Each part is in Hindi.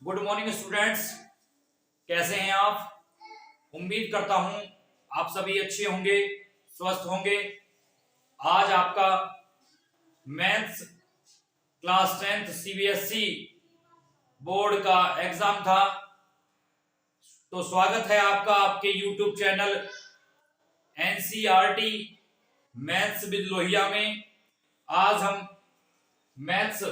गुड मॉर्निंग स्टूडेंट्स, कैसे हैं आप। उम्मीद करता हूं आप सभी अच्छे होंगे, स्वस्थ होंगे। आज आपका maths class 10th CBSE board का एग्जाम था, तो स्वागत है आपका आपके YouTube channel NCERT maths with Lohia में। आज हम मैथ्स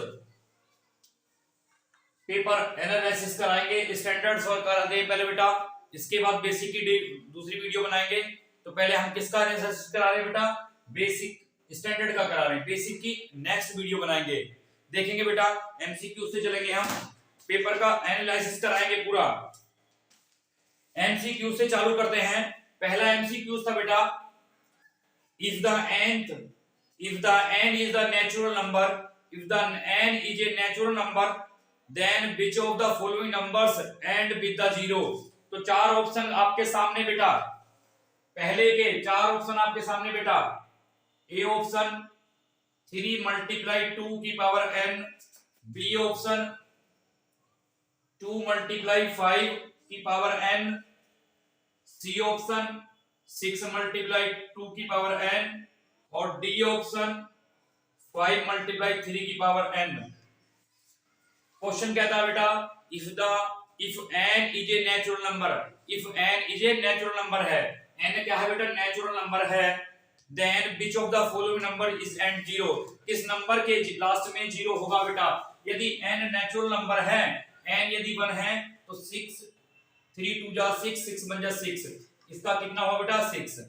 पेपर एनालिसिस कराएंगे, स्टैंडर्ड्स और करा दें पहले बेटा, इसके बाद बेसिक की दूसरी वीडियो बनाएंगे। तो पहले हम किसका एनालिसिस करा रहे हैं बेटा, बेसिक स्टैंडर्ड का करा रहे हैं। बेसिक की नेक्स्ट वीडियो बनाएंगे, देखेंगे बेटा। एमसीक्यू से चलेंगे, हम पेपर का एनालिसिस कराएंगे पूरा। एमसीक्यू से चालू करते हैं। पहला एमसीक्यू था बेटा, if the n is the natural number, if the n is a natural number, then which of the following numbers end with the zero। तो चार ऑप्शन आपके सामने बेटा, पहले के चार ऑप्शन आपके सामने बेटा। ए ऑप्शन 3 मल्टीप्लाई 2 की power n, B option 2 multiply 5 की power n, C option 6 multiply 2 की पावर n, और डी ऑप्शन 5 मल्टीप्लाई 3 की पावर n। क्वेश्चन कहता है बेटा, if n is a natural number, if n is a natural number है, n क्या है बेटा, नेचुरल नंबर है, then which of the following number is end zero, किस नंबर के लास्ट में जीरो होगा बेटा। यदि n नेचुरल नंबर है, n यदि 1 है तो 6 3 2 जा 6, 6 बन जा 6, इसका कितना हुआ बेटा 6,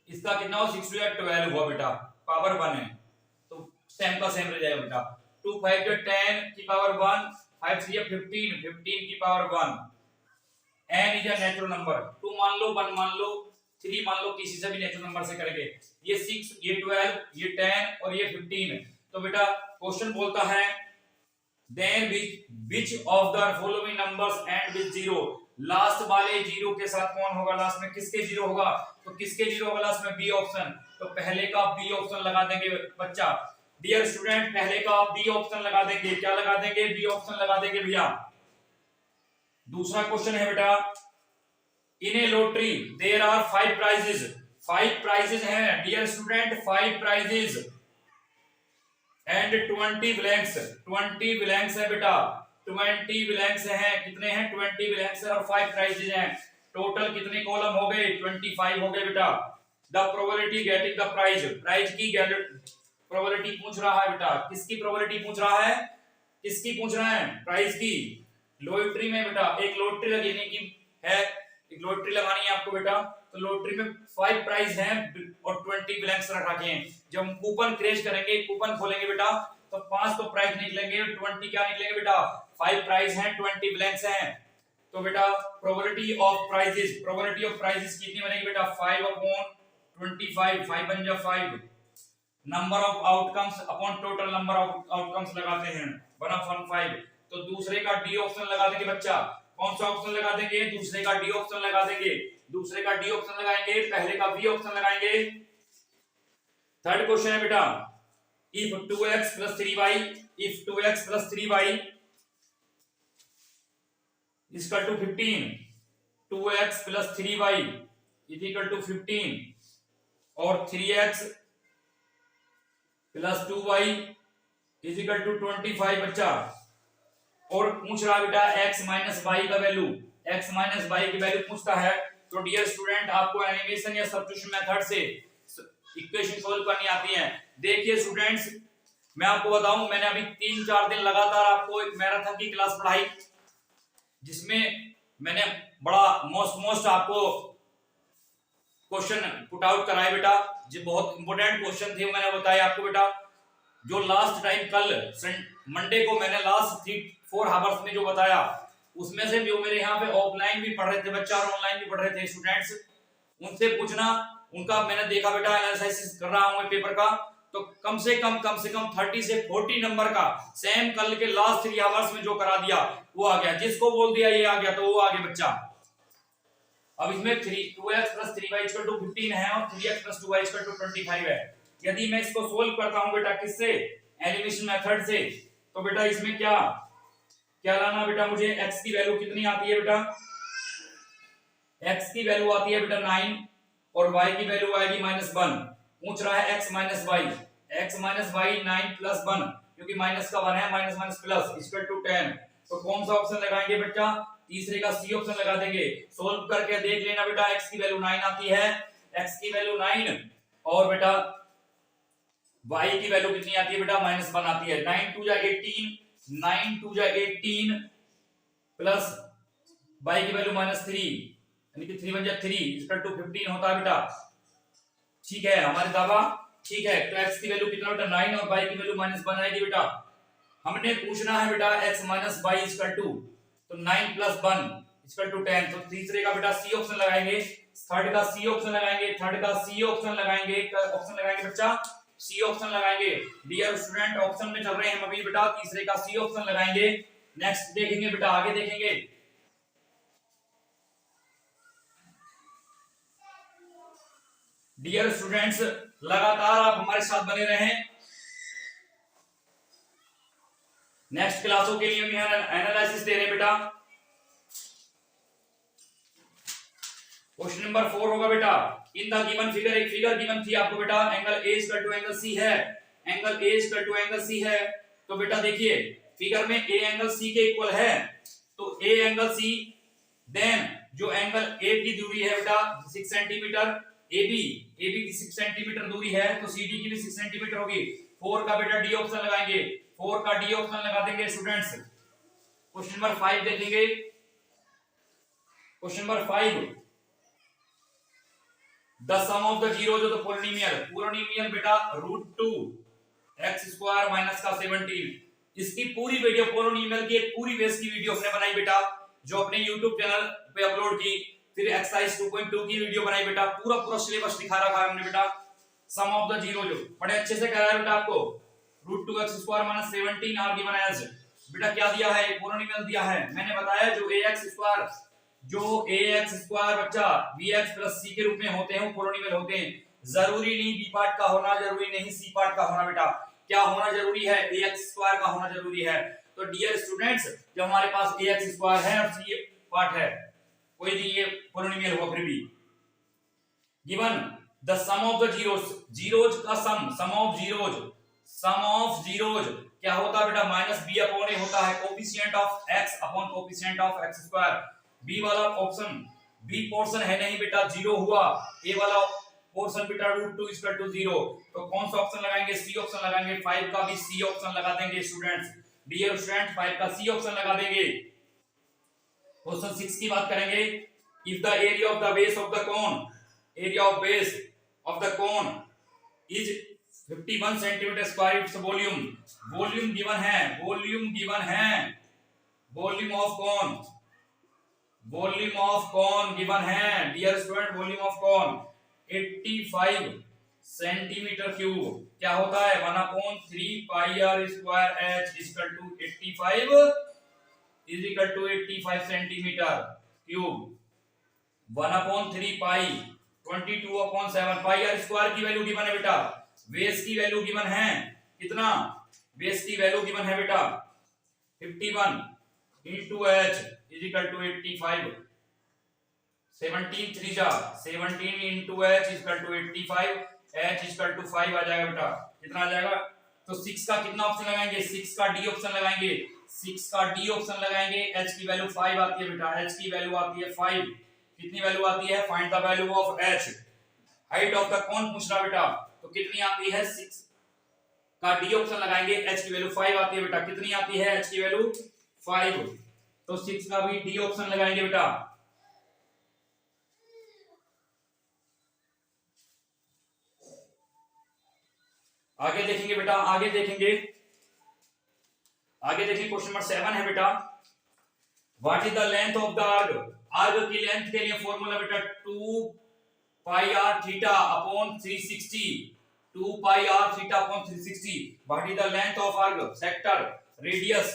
इसका कितना हो 6 2 12 हुआ बेटा, पावर 1 है तो सेम का सेम रह जाएगा बेटा। 2 5 10 की पावर 1, 5 3 15, 15 की power 1। n is a natural number, 2 मान लो, 1 मान लो, 3 मान लो, किसी से भी नेचुरल नंबर से करेंगे। ये 6, ये 12, ये 10 और ये 15। तो बेटा क्वेश्चन बोलता है then which of the following numbers end with zero, last वाले जीरो के साथ कौन होगा, लास्ट में किसके जीरो होगा, तो किसके जीरो होगा लास्ट में, बी ऑप्शन। तो पहले का बी ऑप्शन लगा देंगे बच्चा। डियर स्टूडेंट, पहले का बी ऑप्शन लगा देंगे, क्या लगा देंगे, बी ऑप्शन लगा देंगे भैया। दूसरा क्वेश्चन है बेटा, in a lottery there are 5 prizes, 5 prizes हैं dear student, 5 prizes and 20 blanks, 20 blanks है बेटा, 20 ब्लैंक्स हैं, कितने हैं 20 ब्लैंक्स है और 5 प्राइजेस हैं। टोटल कितने कॉलम हो गए, 25 हो गए बेटा। The probability getting the prize, prize की प्रोबेबिलिटी पूछ रहा है बेटा, किसकी प्रोबेबिलिटी पूछ रहा है, किसकी पूछ रहा है, प्राइज की। लॉटरी में बेटा एक लॉटरी लगाने की है, एक लॉटरी लगानी है आपको बेटा, तो लॉटरी में 5 प्राइज हैं और 20 ब्लैंक्स रखा के हैं। जब हम कूपन क्रेज करेंगे, कूपन खोलेंगे बेटा, तो 5 तो प्राइज निकलेंगे, 20 क्या निकलेंगे बेटा, 5 प्राइज हैं, 20 ब्लैंक्स हैं। तो बेटा probability of prizes, probability of prizes कितनी बनेगी बेटा, 5 अपॉन 25, 5 बन जा 5। Number of outcomes upon total number of outcomes लगाते हैं 1 अपॉन 5। तो दूसरे का डी ऑप्शन लगा देंगे बच्चा, कौन सा ऑप्शन लगा देंगे, दूसरे का डी ऑप्शन लगा देंगे, दूसरे का डी ऑप्शन लगाएंगे, पहले का बी ऑप्शन लगाएंगे। थर्ड क्वेश्चन है बेटा, if 2x plus 3y, if 2x plus 3y is equal to 15, 2x plus 3y is equal to 15 और 3x plus 2y is equal to 25 बच्चा। और पूछ रहा बेटा x माइनस वाई का वैल्यू, x माइनस वाई की वैल्यू पूछता है। तो डियर स्टूडेंट, आपको एनिमेशन या सब्स्टिट्यूशन मेथड से इक्वेशन सोल्व करनी आती है। देखिए स्टूडेंट्स, मैं आपको बताऊं, मैंने अभी 3-4 दिन लगातार आपको एक मैराथन की क्लास पढ़ाई, जिसमें मैंने बड़ा मोस्ट आपको क्वेश्चन पुट आउट कराए बेटा, जो बहुत इंपॉर्टेंट क्वेश्चन थे मैंने बताया आपको बेटा। जो लास्ट टाइम कल मंडे को मैंने लास्ट 3-4 आवर्स में जो बताया, उसमें से जो मेरे यहाँ पे ऑफलाइन भी पढ़ रहे थे बच्चा और ऑनलाइन भी पढ़ रहे थे स्टूडेंट्स, उनसे पूछना, उनका मैंने देखा बेटा एनालिसिस कर रहा हूं मैं पेपर का, तो कम से कम 30 से 40 नंबर का सेम कल के लास्ट 3 आवर्स में जो करा दिया वो आ गया, जिसको बोल दिया ये आ गया तो वो आ गया बच्चा। अब इसमें 2x plus 3y equal to 15 है और 3x plus 2y equal to 25 है। यदि मैं इसको सोल्व करता हूं बेटा किससे, एलिमिनेशन मेथड से, तो बेटा इसमें क्या क्या लाना बेटा मुझे, x की वैल्यू कितनी आती है बेटा, x की वैल्यू आती है बेटा 9 और y की वैल्यू आएगी -1। पूछ रहा है x माइनस वाई 9 प्लस 1, क्योंकि माइनस का 1 है, minus minus plus equal to 10। तो कौन सा ऑप्शन लगाएंगे बेटा, तीसरे का सी ऑप्शन लगा देंगे। सोल्व करके देख लेना बेटा, x की वैल्यू 9 आती है, x की वैल्यू 9 और बेटा y की वैल्यू कितनी आती है बेटा, -1 आती है। 9 2 जा 18, 9 2 जा 18 प्लस y की वैल्यू -3, यानी कि 3 1 जा 3 इक्वल टू 15 होता है बेटा। ठीक है, हमारे दावा ठीक है। तो x की वैल्यू कितना बेटा 9 और y की वैल्यू -1 आएगी बेटा। हमने पूछना है बेटा x minus Y equal to, तो 9 प्लस 1 इक्वल टू 10। तो तीसरे का बेटा सी ऑप्शन लगाएंगे, थर्ड का सी ऑप्शन लगाएंगे, थर्ड का सी ऑप्शन लगाएंगे, ऑप्शन लगाएंगे बच्चा सी ऑप्शन लगाएंगे। डियर स्टूडेंट ऑप्शन में चल रहे हैं हम अभी बेटा, तीसरे का सी ऑप्शन लगाएंगे। नेक्स्ट देखेंगे बेटा, आगे देखेंगे। डियर स्टूडेंट्स लगातार आप हमारे साथ बने रहें। नेक्स्ट क्लासों के लिए हम यहाँ एनालिसिस दे रहे हैं बेटा। क्वेश्चन नंबर 4 होगा बेटा, इन द गिवन फिगर, एक फिगर गिवन थी आपको बेटा, angle A equal to angle C है, angle A equal to angle C है। तो बेटा देखिए फिगर में ए एंगल सी के इक्वल है, तो ए एंगल सी, देन जो एंगल ए की दूरी है बेटा 6 सेंटीमीटर, AB की 6 सेंटीमीटर दूरी है, तो CD की भी 6 सेंटीमीटर होगी। 4 का बेटा डी ऑप्शन लगाएंगे, 4 का डी ऑप्शन लगा देंगे स्टूडेंट्स। क्वेश्चन नंबर 5 देखेंगे। Question number 5, the sum of the zeros of the polynomial बेटा √2 x स्क्वायर माइनस का 17। इसकी पूरी वीडियो पॉलिनोमियल की एक पूरी बेस की वीडियो हमने बनाई बेटा, जो अपने YouTube चैनल पे अपलोड की। फिर एक्सरसाइज 2.2 की वीडियो बनाई बेटा, पूरा सिलेबस दिखा रखा है हमने बेटा। सम ऑफ द जीरो जो बड़े अच्छे से कराया बेटा आपको, √2 x square minus 17 are given as बेटा क्या दिया है, पॉलिनोमियल दिया है। मैंने बताया जो ax स्क्वायर बच्चा bx प्लस c के रूप में होते हैं वो पॉलिनोमियल होते हैं। जरूरी नहीं b पार्ट का होना, जरूरी नहीं c पार्ट का होना बेटा। क्या होना जरूरी है, ax स्क्वायर का होना जरूरी है। तो डियर स्टूडेंट्स जब हमारे पास ax स्क्वायर है और c पार्ट है, कोई नहीं ये पॉलिनोमियल हुआ फिर भी। Given the sum of the zeros का सम ऑफ जीरोज क्या होता है बेटा, -b अपॉन a होता है, coefficient of x upon coefficient of x square. b वाला ऑप्शन, b पोर्शन है नहीं बेटा, 0 हुआ। a वाला पोर्शन बेटा √2 इक्वल टू 0। तो कौन सा ऑप्शन लगाएंगे, सी ऑप्शन लगाएंगे। 5 का भी सी ऑप्शन लगा देंगे स्टूडेंट्स। डियर स्टूडेंट 5 का सी ऑप्शन लगा देंगे। क्वेश्चन 6 की बात करेंगे। If the area of the base of the cone, area of base of the cone is 51 centimetre square, it's volume, volume given है, वॉल्यूम ऑफ कोन गिवन है। Dear student volume of cone 85 centimetre cube क्या होता है, 1/3 pi r square h equal to 85 is equal to 85 centimetre cube. 1/3 pi 22/7 pi r square की वैल्यू गिवन है बेटा। बेस की वैल्यू गिवन है कितना, बेस की वैल्यू गिवन है बेटा 51 into h is equal to 85। 17 3 जा 17 into h is equal to 85, h is equal to 5 आ जाएगा बेटा। कितना आ जाएगा, तो 6 का कितना ऑप्शन लगाएंगे, 6 का डी ऑप्शन लगाएंगे, 6 का डी ऑप्शन लगाएंगे। h की वैल्यू 5 आती है बेटा, h की वैल्यू आती है 5। कितनी वैल्यू आती है, find the value of h। Height of the कोन पूछ रहा बेटा, तो कितनी आती है, 6 का डी ऑप्शन लगाएंगे, h की वैल्यू 5 आती है बेटा। कितनी आती है, h की वैल्यू 5, तो 6 का भी डी ऑप्शन लगाएंगे बेटा। आगे देखेंगे बेटा, आगे देखेंगे क्वेश्चन नंबर 7 है बेटा। What is the length of the arc की लेंथ के लिए फॉर्मूला बेटा 2 पाई r theta upon 360, 2 pi r theta upon 360। What is the length of arc sector radius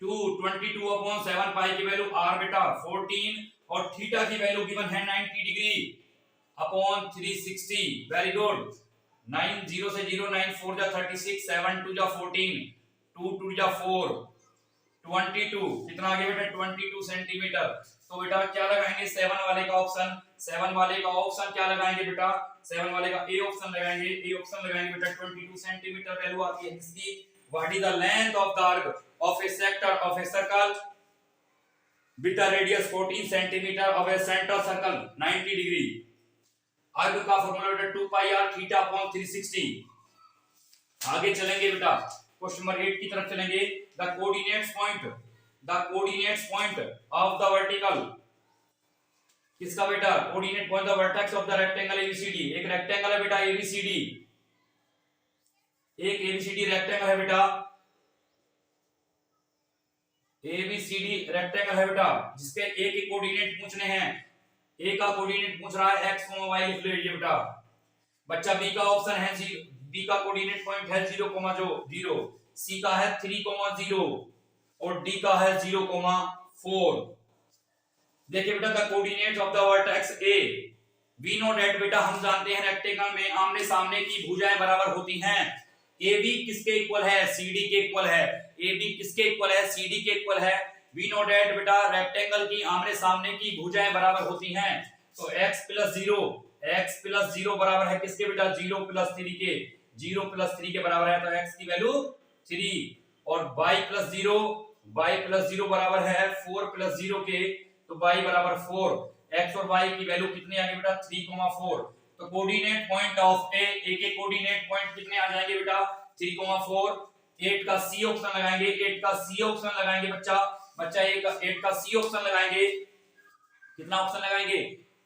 22/7 पाई की वैल्यू r बेटा 14 और थीटा की वैल्यू गिवन है 90 डिग्री अपॉन 360। Very good. 9 0 से 0 9 4 जा 36, 7 2 जा 14, 2 2 जा 4, 22 कितना आ गया बेटा 22 सेंटीमीटर। तो बेटा क्या लगाएंगे 7 वाले का ऑप्शन, 7 वाले का ऑप्शन क्या लगाएंगे बेटा 7 वाले का ए ऑप्शन लगाएंगे, ए ऑप्शन लगाएंगे बेटा 22 सेंटीमीटर वैल्यू आती है किसकी, what is the length of the arc of A sector of a circle with the radius 14 centimetre of A centre circle 90 degree. Arc का फार्मूला बेटा 2 पाई r थीटा अपॉन 360। आगे चलेंगे बेटा क्वेश्चन नंबर 8 की तरफ चलेंगे। The coordinates point of the vertical किसका बेटा coordinate point the vertex of the rectangle ABCD. एक रेक्टेंगल है बेटा एबीसीडी, एक एबीसीडी रेक्टेंगल है बेटा, एबीसीडी रेक्टेंगल है बेटा जिसके ए के कोऑर्डिनेट पूछने हैं। ए का कोऑर्डिनेट पूछ रहा है x, y लिख लीजिए बेटा। बच्चा बी का ऑप्शन है जी, बी का कोऑर्डिनेट पॉइंट है 0,0, सी का है 3,0 और डी का है 0,4। देखिए बेटा the coordinates of the vertex A, we know that बेटा हम जानते हैं रेक्टेंगल में आमने सामने की भुजाएं बराबर होती हैं। ए बी किसके इक्वल है सी डी के इक्वल है, ए बी किसके इक्वल है सी डी के इक्वल है। वी नो दैट बेटा रेक्टेंगल की आमने सामने की भुजाएं बराबर होती हैं। तो x प्लस 0 बराबर है किसके बेटा 0 प्लस 3 के, 0 प्लस 3 के बराबर है तो x की वैल्यू 3 और y प्लस 0 बराबर है 4 प्लस 0 के तो y बराबर 4। x और y की वैल्यू कितनी आ गई बेटा 3,4। तो कोऑर्डिनेट पॉइंट ऑफ ए के कोऑर्डिनेट पॉइंट कितने आ जाएंगे बेटा 3,4। 8 का सी ऑप्शन लगाएंगे, 8 का सी ऑप्शन लगाएंगे बच्चा 8 का सी ऑप्शन लगाएंगे। कितना ऑप्शन लगाएंगे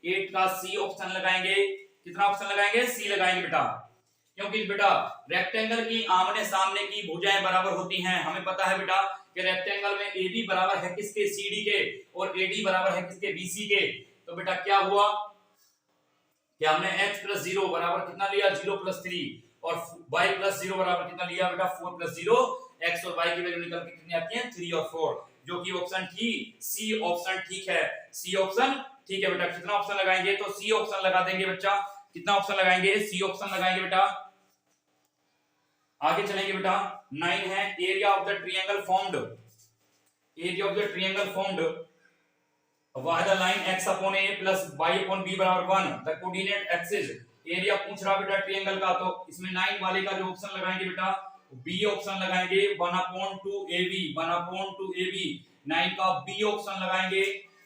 8 का सी ऑप्शन लगाएंगे, कितना ऑप्शन लगाएंगे सी लगाएंगे बेटा। क्योंकि बेटा रेक्टेंगल की आमने सामने की भुजाएं बराबर होती हैं। हमें पता है बेटा कि रेक्टेंगल में AB बराबर है किसके CD के और AD बराबर है किसके BC के। तो बेटा क्या हुआ कि हमने x प्लस 0 बराबर कितना लिया 0 प्लस 3 और y प्लस 0 बराबर कितना लिया बेटा 4 प्लस 0। x और y की वैल्यू निकल के कितनी आती है 3 और 4, जो कि ऑप्शन सी ऑप्शन ठीक है, सी ऑप्शन ठीक है बेटा। कितना ऑप्शन लगाएंगे तो सी ऑप्शन लगा देंगे बच्चा। कितना ऑप्शन लगाएंगे सी ऑप्शन लगाएंगे बेटा। आगे चलेंगे बेटा 9 है area of the triangle formed, area of the triangle formed why the line x upon a plus y upon b बराबर 1 द कोऑर्डिनेट एक्सिस। एरिया पूछ रहा बेटा ट्रायंगल का, तो इसमें 9 वाले का जो ऑप्शन लगाएंगे बेटा बी ऑप्शन लगाएंगे 1/2 AB 9 का बी ऑप्शन लगाएंगे।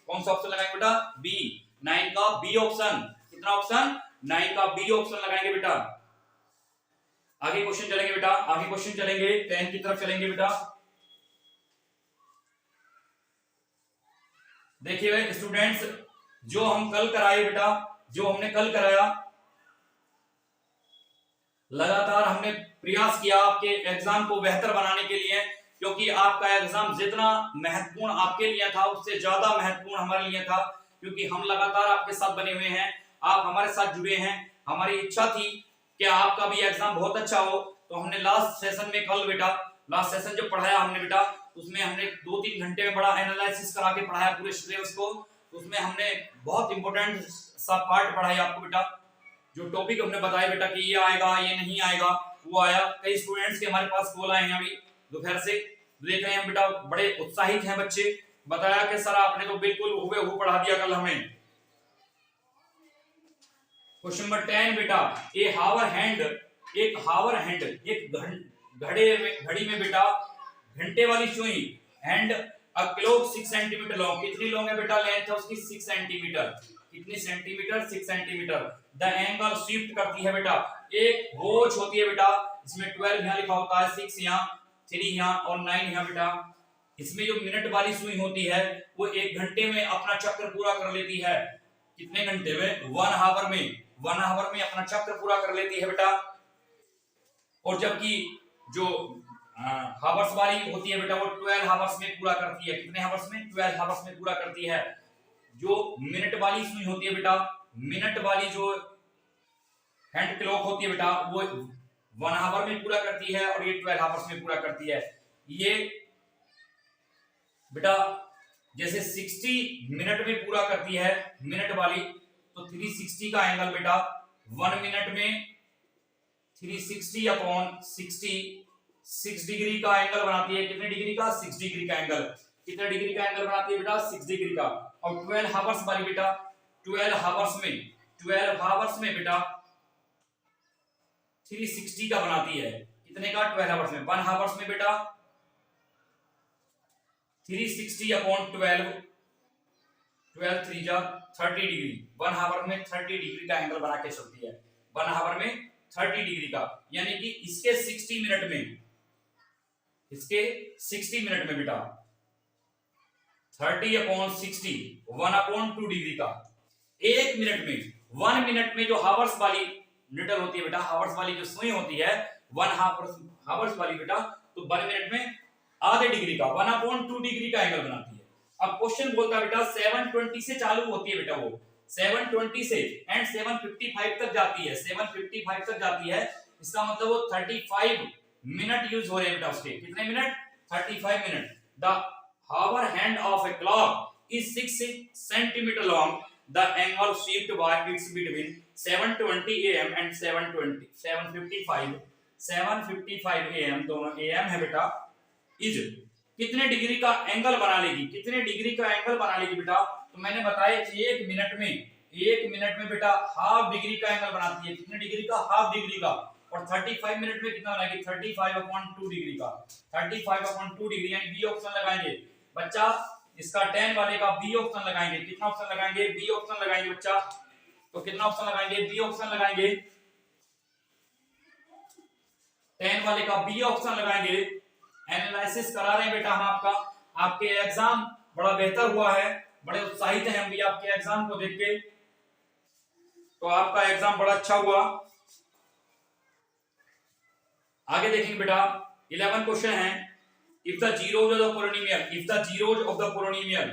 कौन सा ऑप्शन लगाएंगे बेटा बी, 9 का बी ऑप्शन। कितना ऑप्शन 9 का बी ऑप्शन लगाएंगे बेटा। आगे क्वेश्चन चलेंगे बेटा, आगे क्वेश्चन चलेंगे 10 की तरफ चलेंगे बेटा। देखिए स्टूडेंट्स जो हम कल कराए बेटा, जो हमने कल कराया लगातार हमने प्रयास किया आपके एग्जाम को बेहतर बनाने के लिए, क्योंकि आपका एग्जाम जितना महत्वपूर्ण आपके लिए था उससे ज्यादा महत्वपूर्ण हमारे लिए था, क्योंकि हम लगातार आपके साथ बने हुए हैं, आप हमारे साथ जुड़े हैं। हमारी इच्छा थी कि आपका भी एग्जाम बहुत अच्छा हो। तो हमने लास्ट सेशन में कल बेटा, लास्ट सेशन जो पढ़ाया हमने बेटा उसमें हमने 2-3 घंटे में बड़ा एनालिसिस करा के पढ़ाया पूरे सिलेबस को। उसमें हमने बहुत इंपॉर्टेंट सा पार्ट पढ़ाया आपको बेटा। जो टॉपिक हमने बताया बेटा कि ये आएगा ये नहीं आएगा वो आया। कई स्टूडेंट्स के हमारे पास कॉल आए हैं अभी दोपहर से, देख रहे हैं बेटा बड़े उत्साहित हैं बच्चे, बताया कि सर आपने तो बिल्कुल हुबहू पढ़ा दिया कल हमें। क्वेश्चन नंबर 10 बेटा एक हावर हैंड एक घड़ी में बेटा घंटे वाली सुई and a clock 6 centimetre long. कितनी लॉन्ग है बेटा लेंथ है उसकी 6 सेंटीमीटर। कितनी centimetre 6 centimetre. The angle shift करती है बेटा, एक वॉच होती है बेटा इसमें 12 यहाँ लिखा होता है, 6 यहाँ, 3 यहाँ और 9 यहाँ बेटा। इसमें जो मिनट वाली सुई होती है वो 1 घंटे में अपना चक्र पूरा कर लेती है। कितने घंटे में 1 आवर में अपना चक्र पूरा कर लेती है बेटा। और जबकि जो हावर्स वाली होती है बेटा वो 12 हावर्स में पूरा करती है। कितने हावर्स में 12 हावर्स में पूरा करती है। जो मिनट वाली सुई होती है बेटा, मिनट वाली जो हैंड क्लॉक होती है बेटा वो 1 आवर में पूरा करती है और ये 12 हावर्स में पूरा करती है। ये बेटा जैसे 60 मिनट में पूरा करती है मिनट वाली, तो 360 का एंगल बेटा 1 मिनट में 360 अपॉन 60 6 डिग्री का एंगल बनाती है। कितने डिग्री का? 6 डिग्री का एंगल। कितने डिग्री का एंगल बनाती है बेटा? 6 डिग्री का। और 12 हावर्स वाली बेटा 12 हावर्स में बेटा 360 का बनाती है। कितने का? 12 हावर्स में। 1 हावर्स में बेटा 360 अपॉन 12 12 3 जा 30 डिग्री। 1 हावर में 30 डिग्री का एंगल बना के चलती है। 1 हावर में 30 डिग्री का, यानी कि इसके 60 मिनट में, इसके 60 मिनट में बेटा 30 अपॉन 60 1/2 डिग्री का। 1 मिनट में, 1 मिनट में जो हावर्स वाली नीडल होती है बेटा, हावर्स वाली जो सुई होती है 1 हावर्स वाली बेटा, तो 1 मिनट में आधे डिग्री का 1/2 डिग्री का एंगल बनाती है। अब क्वेश्चन बोलता है बेटा 720 से चालू होती है बेटा, वो 720 से एंड 755 तक जाती है, 755 तक जाती है। इसका मतलब वो 35 मिनट यूज हो रहे हैं बेटा उसके। कितने minute? 35 minute. The hour hand of a clock is 6 centimetre long. The angle shift by its between 7:20 am and 7:55 am, दोनों am है बेटा, इज कितने डिग्री का एंगल बना लेगी? कितने डिग्री का एंगल बना लेगी बेटा? तो मैंने बताया 1 मिनट में बेटा हाफ डिग्री का एंगल बनाती है। कितने डिग्री का? हाफ डिग्री का। और 35 मिनट में कितना बनाएगी? 35/2 डिग्री का। 35/2 डिग्री, यानी बी ऑप्शन लगाएंगे बच्चा। इसका 10 वाले का बी ऑप्शन लगाएंगे। कितना ऑप्शन लगाएंगे? बी ऑप्शन लगाएंगे बच्चा। तो कितना ऑप्शन लगाएंगे? बी ऑप्शन लगाएंगे। 10 वाले का बी ऑप्शन लगाएंगे। एनालिसिस करा रहे हैं बेटा हम आपका। आपके एग्जाम बड़ा बेहतर हुआ है, बड़े उत्साहित हैं हम भी आपके एग्जाम को देख के। तो आपका एग्जाम बड़ा अच्छा हुआ। आगे देखेंगे बेटा 11 क्वेश्चन है। If the zeros of the polynomial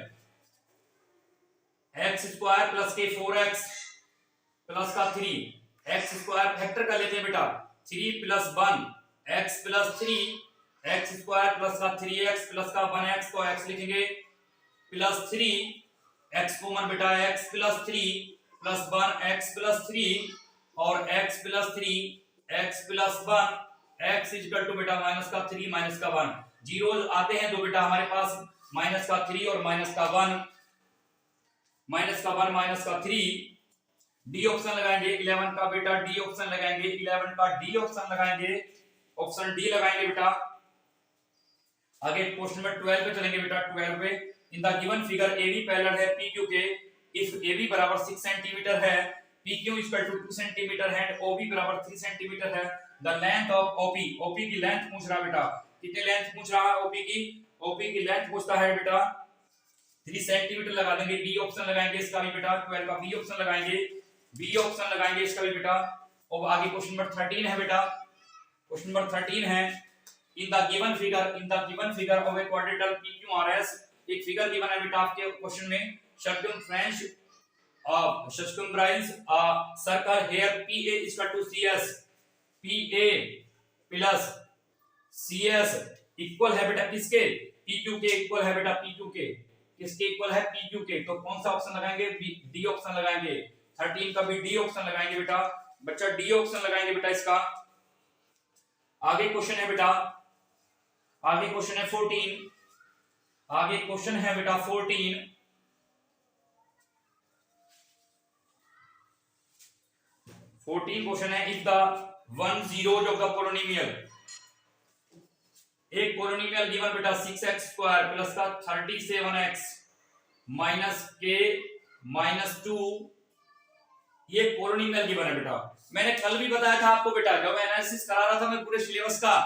x square plus के 4x प्लस का 3, x स्क्वायर फैक्टर कर लेते हैं बेटा, 3 + 1 x + 3 x स्क्वायर प्लस का 3x प्लस का 1x को x लिखेंगे प्लस 3 x कॉमन बेटा, x + 3 + 1 x + 3 और x + 3 x + 1 x equal to बेटा -3 -1। जीरोज आते हैं दो बेटा हमारे पास, -3 और -1, -3। डी ऑप्शन लगाएंगे 11 का बेटा, डी ऑप्शन लगाएंगे 11 का, डी ऑप्शन लगाएंगे, ऑप्शन डी लगाएंगे बेटा। आगे क्वेश्चन नंबर 12 पे चलेंगे बेटा। 12 पे इन the given figure AB parallel है PQ के। इफ AB बराबर 6 सेंटीमीटर है, PQ इक्वल टू 2 सेंटीमीटर है, OB बराबर 3 सेंटीमीटर है। द लेंथ ऑफ OP की लेंथ पूछ रहा है बेटा। कितने लेंथ पूछ रहा है OP की लेंथ पूछता है बेटा। 3 सेंटीमीटर लगा देंगे, बी ऑप्शन लगाएंगे इसका भी बेटा। 12 का बी ऑप्शन लगाएंगे, बी ऑप्शन लगाएंगे इसका भी बेटा। और आगे क्वेश्चन नंबर 13 है बेटा। क्वेश्चन नंबर 13 है इन the given figure of a quadrilateral PQRS। एक फिगर गिवन है बेटा आपके क्वेश्चन में। circumference circle here PA = CS, PA plus CS equal है बेटा किसके? PQ के इक्वल है बेटा, PQ के। किसके इक्वल है? PQ के। तो कौन सा ऑप्शन लगाएंगे? डी ऑप्शन लगाएंगे। 13 का भी डी ऑप्शन लगाएंगे बेटा। बच्चा डी ऑप्शन लगाएंगे बेटा इसका। आगे क्वेश्चन है बेटा, आगे क्वेश्चन है 14। आगे क्वेश्चन है बेटा 14। क्वेश्चन है if the one zeros of the polynomial, एक पोलिनोमियल गिवन बेटा 6x स्क्वायर प्लस का 37x माइनस के माइनस 2, ये पोलिनोमियल गिवन है बेटा। मैंने कल भी बताया था आपको बेटा, जब एनालिसिस करा रहा था मैं पूरे सिलेबस का,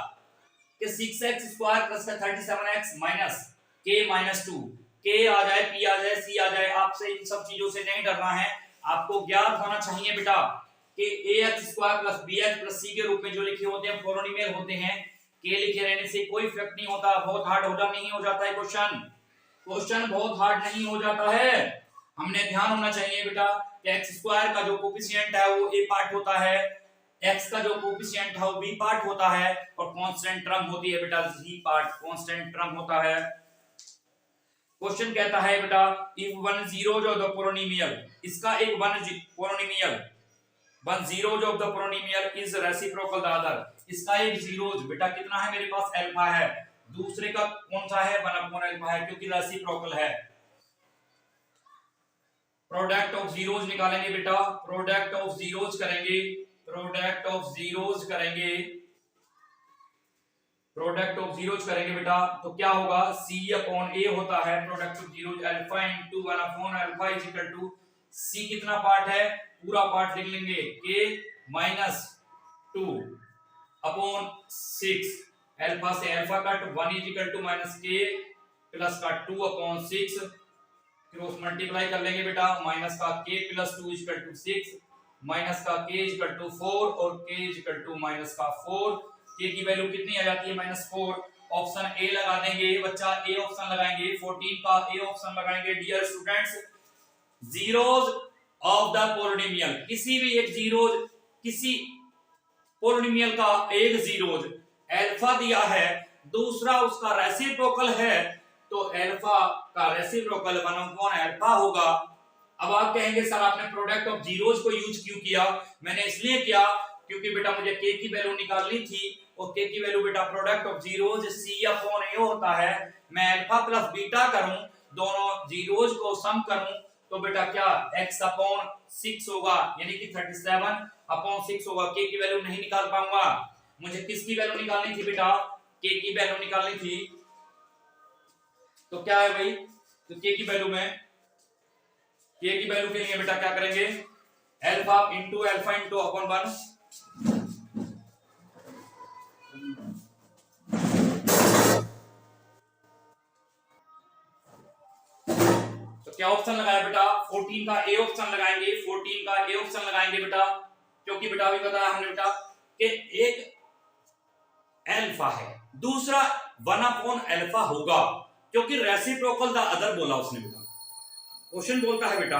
कि 6x स्क्वायर प्लस का 37x माइनस के माइनस 2, के आ जाए, पी आ जाए, सी आ जाए, आपसे इन सब चीजों से नहीं डरना है। आपको ज्ञात होना चाहिए बेटा कि ax square plus bx plus c के रूप में जो लिखे होते हैं पोलिनोमियल होते हैं। के लिखे रहने से कोई इफेक्ट नहीं होता, बहुत हार्ड नहीं हो जाता है क्वेश्चन बहुत हार्ड नहीं हो जाता है। हमने ध्यान होना चाहिए बेटा कि x स्क्वायर का जो कोफिशिएंट है वो a पार्ट होता है, x का जो कोफिशिएंट है वो b पार्ट होता है, और कांस्टेंट टर्म होती है बेटा c पार्ट, कांस्टेंट टर्म होता है। क्वेश्चन कहता है बेटा इफ वन जीरो जो द पोलिनोमियल, इसका एक one polynomial one zeros of the polynomial is reciprocal the other. इसका एक जीरोज बेटा कितना है, मेरे पास अल्फा है, दूसरे का कौन सा है, 1 अपॉन अल्फा है, क्योंकि रेसिप्रोकल है। प्रोडक्ट ऑफ जीरोज निकालेंगे बेटा, प्रोडक्ट ऑफ जीरोज करेंगे, प्रोडक्ट ऑफ जीरोज करेंगे, प्रोडक्ट ऑफ जीरोज करेंगे बेटा, तो क्या होगा, c अपॉन a होता है product of zeros, alpha into 1 upon alpha is equal to c कितना पार्ट है, पूरा पार्ट लिख लेंगे k माइनस 2 अपॉन 6, अल्फा से alpha cut, 1 is equal to minus k plus का 2 अपॉन 6, क्रॉस मल्टीप्लाई कर लेंगे बेटा, माइनस का k plus 2 is equal to 6, minus का k इज इक्वल टू 4 और k is equal to minus का 4, k की वैल्यू कितनी आ जाती है, -4। ऑप्शन ए लगा देंगे बच्चा, ए ऑप्शन लगाएंगे, 14 का ए ऑप्शन लगाएंगे। Dear students, zeros of the polynomial, किसी भी एक जीरोज, किसी पोलिनोमियल का एक जीरोज अल्फा दिया है, दूसरा उसका रेसिप्रोकल है, तो अल्फा का रेसिप्रोकल 1 अपॉन अल्फा होगा। अब आप कहेंगे सर आपने प्रोडक्ट ऑफ जीरोज को यूज क्यों किया, मैंने इसलिए किया क्योंकि बेटा मुझे k की वैल्यू निकालनी थी, और k की वैल्यू बेटा product of zeros c upon a होता है। मैं अल्फा प्लस बीटा करूं, दोनों जीरोज को सम करूं, तो बेटा क्या x अपॉन 6 होगा, यानी कि 37 अपॉन 6 होगा। k की वैल्यू नहीं निकाल पाऊंगा, मुझे किसकी वैल्यू निकालनी थी बेटा, k की वैल्यू निकालनी थी, तो क्या है भाई, तो k की वैल्यू में, k की वैल्यू के लिए बेटा क्या करेंगे, अल्फा इंटू अपॉन 1, तो क्या ऑप्शन लगाया बेटा, 14 का ए ऑप्शन लगाएंगे, 14 का ए ऑप्शन लगाएंगे बेटा, क्योंकि बेटा अभी बताया हमने बेटा कि एक अल्फा है, दूसरा 1 अपॉन अल्फा होगा, क्योंकि रेसिप्रोकल द अदर बोला उसने बेटा। क्वेश्चन बोलता है बेटा,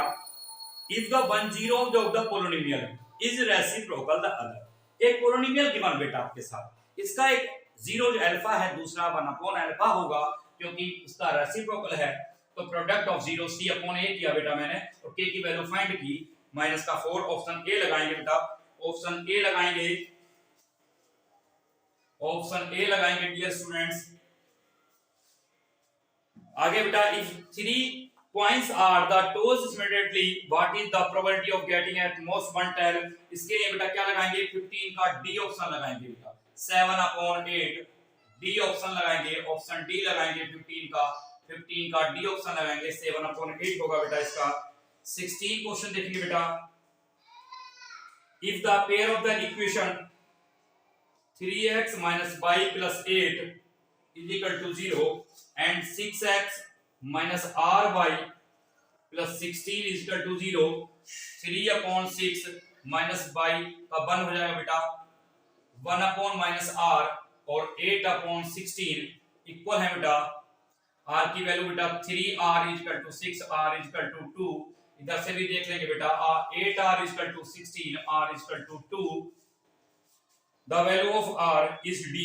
if the one zero of the polynomial is reciprocal the other, एक पोलिनोमियल गिवन बेटा आपके साथ, इसका एक जीरो जो अल्फा है, दूसरा 1 अपॉन अल्फा होगा, क्योंकि उसका रेसिप्रोकल है, तो product of zero c upon a किया बेटा मैंने, और k की वैल्यू फाइंड की, माइनस का 4, ऑप्शन ए लगाएंगे बेटा, ऑप्शन ए लगाएंगे, ऑप्शन ए लगाएंगे डियर स्टूडेंट्स। आगे बेटा, if 3 points are the toes immediately, what is the probability of getting at most one tail, इसके लिए बेटा क्या लगाएंगे, 15 का डी ऑप्शन लगाएंगे बेटा, 7 अपॉन 8 डी ऑप्शन लगाएंगे, ऑप्शन डी लगाएंगे, 15 का डी ऑप्शन लगाएंगे, 7 अपॉन 8 होगा बेटा इसका। 16 क्वेश्चन देखेंगे बेटा, if the pair of the equation 3x minus y plus 8 is equal to 0 and 6x minus ry plus 16 is equal to 0, 3 upon 6 minus y का 1 हो जाएगा बेटा, 1 upon minus r और 8 upon 16 इक्वल है बेटा, r की वैल्यू बेटा 3r is equal to 6r is equal to 2, इधर से भी देख लेंगे बेटा, 8r is equal to 16, r is equal to 2, the value of r is d,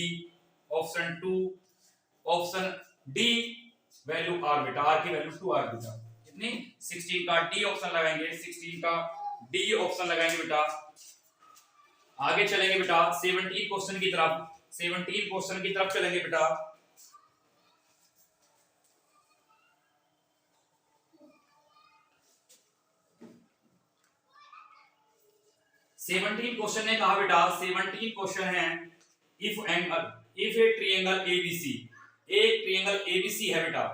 option 2, option d value r बेटा, r की वैल्यू 2r बेटा, कितनी 16 का d ऑप्शन लगाएंगे, 16 का d ऑप्शन लगाएंगे बेटा। आगे चलेंगे बेटा 17 क्वेश्चन की तरफ, 17 क्वेश्चन की तरफ चलेंगे बेटा। सेवनटीन क्वेश्चन ने कहा बेटा, 17 क्वेश्चन है, इफ ए ट्रायंगल एबीसी, एक ट्रायंगल एबीसी है बेटा,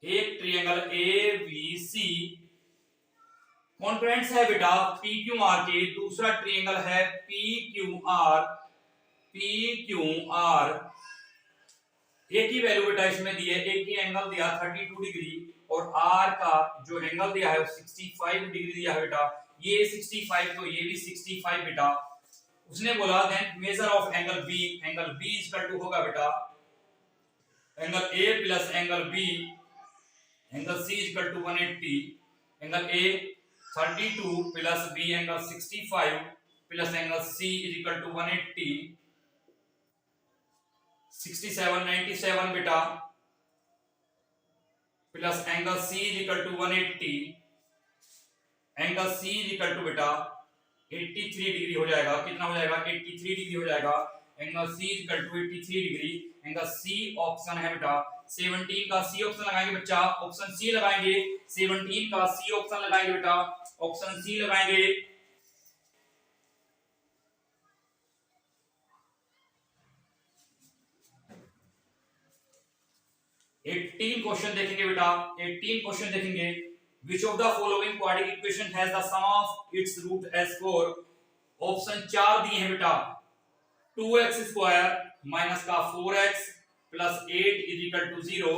एक ट्रायंगल एबीसी कॉन्ग्रुएंट्स है बेटा पीक्यूआर के, दूसरा ट्रायंगल है पीक्यूआर, ए की वैल्यू बेटा इसमें दी है, एक ही एंगल दिया 32 डिग्री और आर का जो एंगल दिया है 65 डिग्री दिया है बेटा, ये 65 तो ये भी 65 बेटा। उसने बोला then measure of angle B, angle B is equal to होगा बेटा angle A plus angle B, angle C is equal to 180, angle A 32 plus B angle 65 plus angle C is equal to 180, 67 97 बेटा plus angle C is equal to 180, angle C is equal to बेटा 83 डिग्री हो जाएगा। कितना हो जाएगा? 83 डिग्री हो जाएगा। Angle C is equal to 83 degree. Angle C option है बेटा 17 का सी ऑप्शन लगाएंगे बच्चा, ऑप्शन सी लगाएंगे। 17 का सी ऑप्शन लगाएंगे बेटा, ऑप्शन सी लगाएंगे। 18 क्वेश्चन देखेंगे बेटा, 18 क्वेश्चन देखेंगे। Which of the following quadratic equation has the sum of its root as 4? Option 4 दिए हैं बेटा, 2x स्क्वायर माइनस का 4x plus 8 is equal to 0।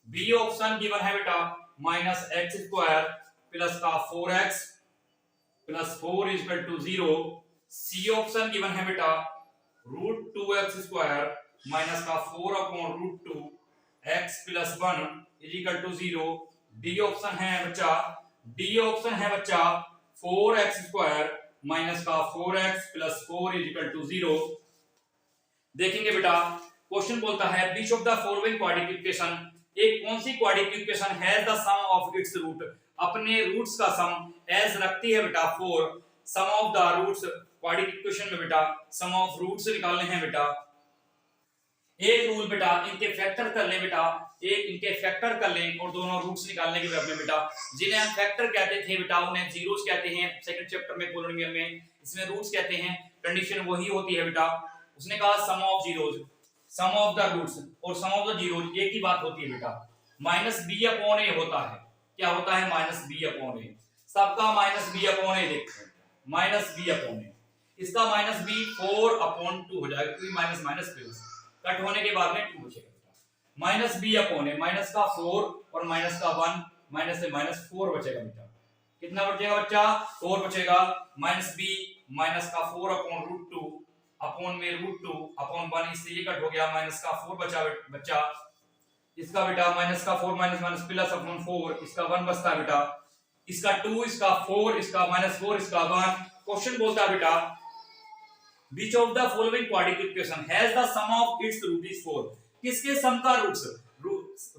B option given है बेटा माइनस एक्स स्क्वायर प्लस का 4x plus 4 is equal to 0। C option given है बेटा रूट 2x स्क्वायर माइनस का 4 upon root 2 x plus 1 is equal to 0। D option है बच्चा, डी ऑप्शन है बच्चा 4x स्क्वायर माइनस का 4x plus 4 is equal to 0। देखेंगे बेटा, क्वेश्चन बोलता है which of the following quadratic equation, एक कौन सी quadratic equation has the sum of its root, अपने रूट्स का सम एज रखती है बेटा 4। Sum of the roots, quadratic equation में बेटा सम ऑफ रूट्स निकालने हैं बेटा। एक रूल बेटा, इनके फैक्टर कर लें बेटा, एक इनके फैक्टर कर लें और दोनों रूट्स निकालने के बाद में बेटा जिन्हें हम फैक्टर कहते थे बेटा उन्हें जीरोस कहते हैं। सेकंड चैप्टर में पॉलिनोमियल में इसमें रूट्स कहते हैं। कंडीशन वही होती है बेटा, उसने कहा sum of zeros, sum of the roots और सम ऑफ द जीरोस एक ही बात होती है बेटा। माइनस बी अपॉन ए होता है। क्या होता है? माइनस बी अपॉन ए। सबका माइनस बी अपॉन ए देखते हैं, माइनस बी अपॉन ए। इसका माइनस बी 4 अपॉन 2 हो जाएगा क्योंकि माइनस माइनस प्लस कट होने के बाद में 2 बचेगा। माइनस बी अपॉन है माइनस का 4 और माइनस का 1, माइनस से माइनस 4 बचेगा बेटा। कितना बचेगा बच्चा? 4 बचेगा। माइनस बी माइनस का 4 अपॉन रूट 2 अपॉन में रूट 2 अपॉन 1, इससे ये कट हो गया। माइनस का 4 बचा बच्चा। इसका बेटा माइनस का 4 माइनस माइनस प्लस अपॉन 4, इसका 1 बचता है बेटा। इसका 2, इसका 4, इसका माइनस 4, इसका 1। क्वेश्चन बोलता है बेटा Which of the following quadratic equation has the sum of its root is 4? किसके सम का रूट्स,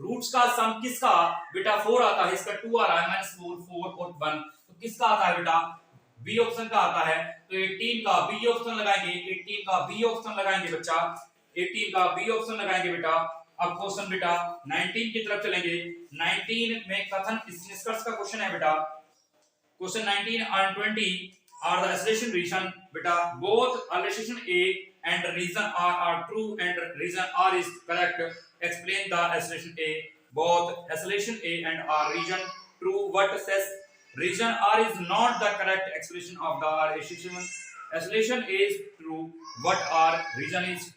रूट्स का सम किसका बेटा 4 आता है, इसका 2 आ रहा है, -4 4 और 1, तो किसका आता है बेटा? बी ऑप्शन का आता है। तो 18 का बी ऑप्शन लगाएंगे, 18 का बी ऑप्शन लगाएंगे बच्चा, 18 का बी ऑप्शन लगाएंगे बेटा। अब क्वेश्चन बेटा 19 की तरफ चलेंगे। 19 में कथन निष्कर्ष का क्वेश्चन है बेटा। Question 19 and 20 are the isolation region beta, both isolation A and region R are true and region R is correct. Explain the isolation A. Both isolation A and R region true. What says region R is not the correct expression of the isolation. Isolation A is true. What R region is?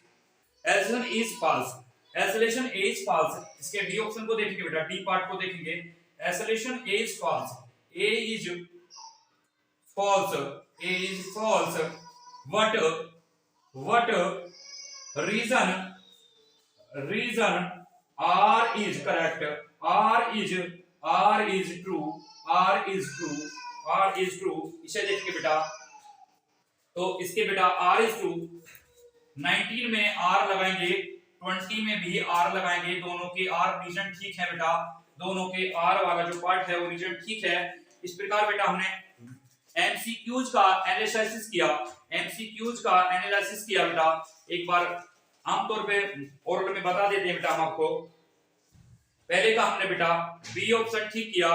Isolation is false. Isolation A is false. इसके D ऑप्शन को देखेंगे बेटा, D पार्ट को देखेंगे। Isolation A is false. A is false. A is false. What reason R is correct? R is true. R is true. इसे देखेंगे बेटा, तो इसके बेटा R is true। 19 में R लगाएंगे, 20 में भी R लगाएंगे। दोनों के R रीजन ठीक है बेटा, दोनों के R वाला जो पार्ट है वो रीजन ठीक है। इस प्रकार बेटा हमने एमसीक्यूज का एनालिसिस किया, एमसीक्यूज का एनालिसिस किया बेटा। एक बार आमतौर पे ऑर्डर में बता देते हैं बेटा हम आपको। पहले का हमने बेटा बी ऑप्शन ठीक किया,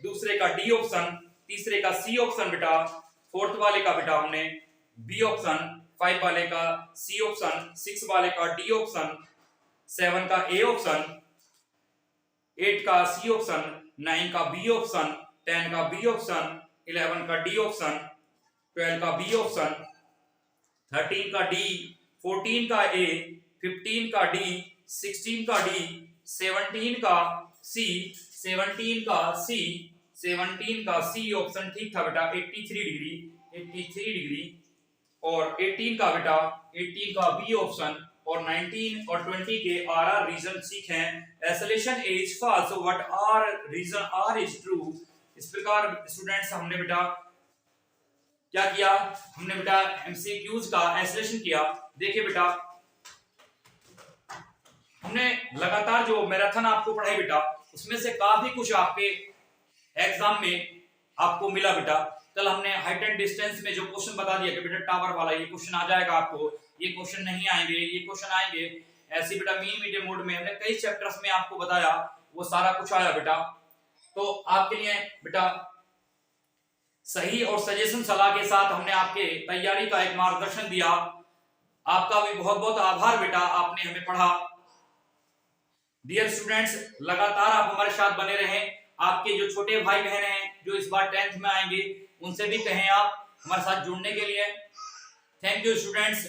दूसरे का डी ऑप्शन, तीसरे का सी ऑप्शन बेटा, फोर्थ वाले का बेटा हमने बी ऑप्शन, 5 वाले का सी ऑप्शन, 6 वाले का डी ऑप्शन, 7 का ए ऑप्शन, 8 का सी ऑप्शन, 9 का बी ऑप्शन, 10 का बी ऑप्शन, 11 का डी ऑप्शन, 12 का बी ऑप्शन, 13 का डी, 14 का ए, 15 का डी, 16 का डी, 17 का सी, 17 का सी, 17 का सी ऑप्शन ठीक था बेटा, 83 डिग्री, 83 डिग्री। और 18 का बेटा 18 का बी ऑप्शन और 19 और 20 के आर रीजन ठीक हैं। Assertion A is false, what are reason R is true. इस प्रकार स्टूडेंट्स हमने बेटा क्या किया, हमने बेटा एमसीक्यूज का आइसोलेशन किया। देखिए बेटा हमने लगातार जो मैराथन आपको पढ़ाई बेटा, उसमें से काफी कुछ आपके एग्जाम में आपको मिला बेटा। कल हमने हाइट एंड डिस्टेंस में जो क्वेश्चन बता दिया कि बेटा टावर वाला ये क्वेश्चन आ जाएगा आपको, ये क्वेश्चन नहीं आएंगे, ये क्वेश्चन आएंगे, ऐसे बेटा मीन मीडियम मोड में हमने कई चैप्टर्स में आपको बताया, वो सारा कुछ आया बेटा। तो आपके लिए बेटा सही और सजेशन सलाह के साथ हमने आपके तैयारी का एक मार्गदर्शन दिया। आपका भी बहुत बहुत आभार बेटा, आपने हमें पढ़ा। डियर स्टूडेंट्स, लगातार आप हमारे साथ बने रहें। आपके जो छोटे भाई बहन हैं जो इस बार 10th में आएंगे, उनसे भी कहें आप हमारे साथ जुड़ने के लिए। Thank you students.